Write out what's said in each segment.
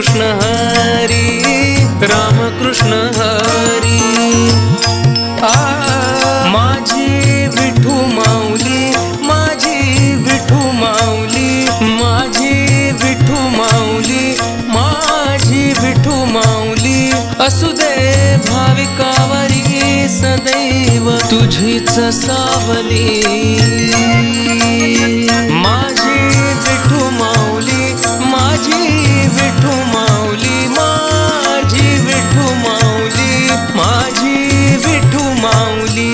कृष्ण हरी, राम कृष्ण हरी. माझी विठू माऊली, माझी विठू माऊली, माझी विठू माऊली, माझी विठू माऊली. असू दे भाविकावरी सदैव तुझीच सावली. माझी विठू माऊली, माझी विठू माऊली, माझी विठू माऊली, माझी विठू माऊली.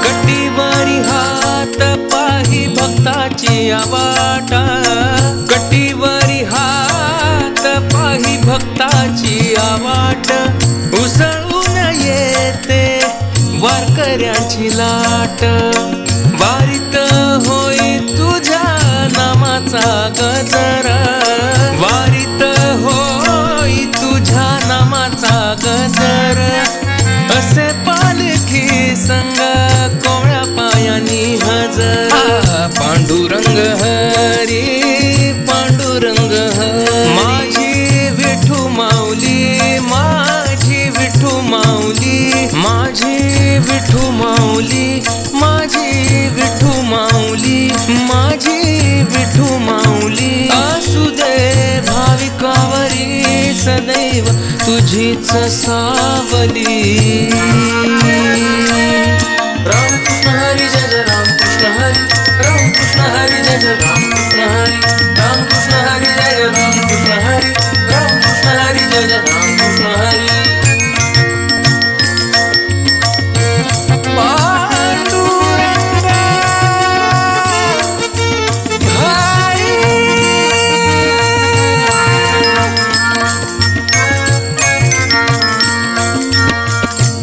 कटीवरी हात पाही भक्ताची आवाट, कटीवरी हात पाही भक्ताची आवाट. उसळून येते वारकऱ्यांची लाट. वारीत होई तुझ्या नामाचा गजर, वारीत होई तुझ्या नामाचा गजर. असे पालखी संग कोवळ्या पायानी हजर. पांडुरंग हरी, पांडुरंग हरी. माझी विठू माऊली, माझी विठू माऊली, माझी विठू माऊली, माझी विठू माऊली, माझी विठू माऊली. असू दे भाविकावरी सदैव तुझीच सावली. रामकृष्ण हरी जय जय रामकृष्ण हरी, रामकृष्ण हरी जय जय रामकृष्ण हरी, रामकृष्ण हरी जय जय रामकृष्ण हरी, रामकृष्ण हरी जय जय रामकृष्ण हरी.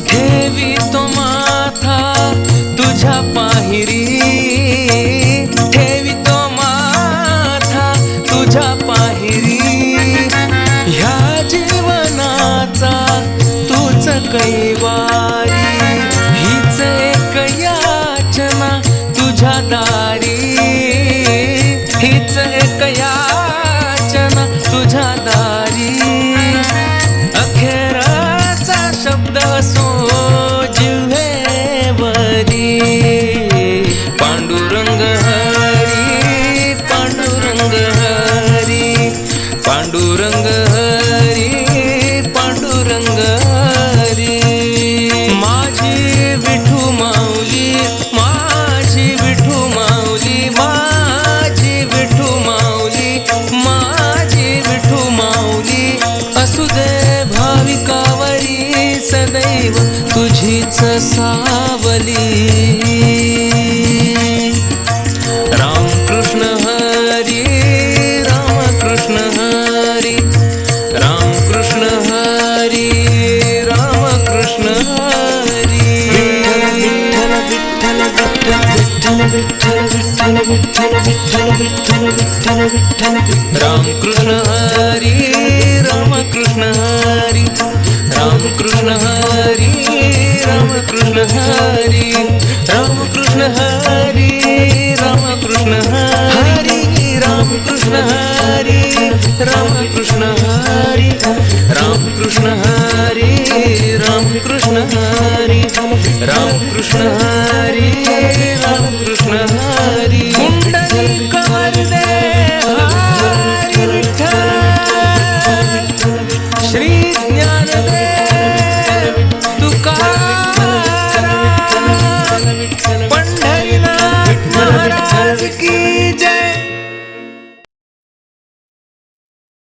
ठेवितो माथा तुझ्या पाहिरी. ह्या जीवनाचा तूच कैवारी. हीच एक याचना तुझ्या दारी, हीच एक याचना तुझ्या दारी. अखेरचा शब्द असो जिव्हेवरी. पांडुरंग हरी, पांडुरंग हरी, पांडुरंग हरी, पांडुरंग हरी. माझी विठू माऊली, माझी विठू माऊली, माझी विठू माऊली, माझी विठू माऊली. असू दे भाविकावरी सदैव तुझीच सावली. रामकृष्ण हरी, रामकृष्ण हरी, रामकृष्ण हरी, रामकृष्ण हरी. विठ्ठल विठ्ठल विठ्ठल विठ्ठल विठ्ठल विठ्ठल विठ्ठल विठ्ठल विठ्ठल विठ्ठल. रामकृष्ण हरी, रामकृष्ण हरी, रामकृष्ण हरी, रामकृष्ण हरी, रामकृष्ण हरी, रामकृष्ण हरी, रामकृष्ण हरी, रामकृष्ण हरी, रामकृष्ण हरी, रामकृष्ण हरी, रामकृष्ण हरी.